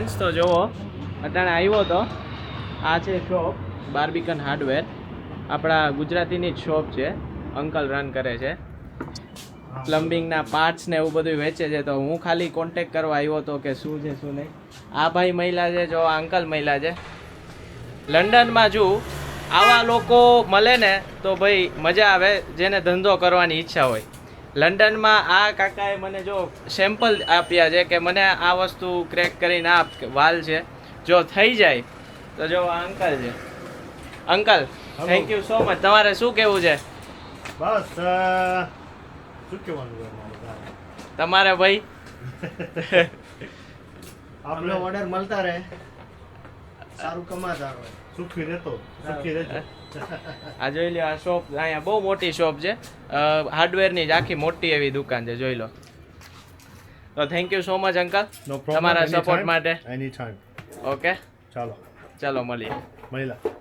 friends તો જુઓ અટાણે આવ્યો તો આ છે શોપ બાર્બિકન હાર્ડવેર આપણા ગુજરાતીની જ શોપ છે અંકલ રન કરે છે પ્લમ્બિંગના પાર્ટ્સ ને એવું બધું વેચે છે તો હું ખાલી કોન્ટેક કરવા આવ્યો હતો કે શું છે શું નહીં આ ભાઈ મહિલા છે જો અંકલ મહિલા છે લંડનમાં જો આવા લોકો મળે ને તો ભાઈ મજા આવે જેને ધંધો કરવાની ઈચ્છા હોય લંડનમાં આ કાકાએ મને જો સેમ્પલ આપ્યા છે કે મને આ વસ્તુ ક્રેક કરીને આપ વાલ છે જો થઈ જાય તો જો આ અંકલ છે uncle thank you so much તમારે શું કહેવું છે બસ શું કહેવાનું તમારે ભાઈ આપણે ઓર્ડર મળતા રહે સારું કમાતા હોય સુખી રહેતો સુખી રહેજો આ જોઈ લો આ શોપ અહીંયા બહુ મોટી શોપ છે હાર્ડવેરની જ આખી મોટી એવી દુકાન છે જોઈ લો તો thank you so much uncle no problem તમારા સપોર્ટ માટે એની ટાઈમ ઓકે ચાલો ચલો મળીએ મહિલા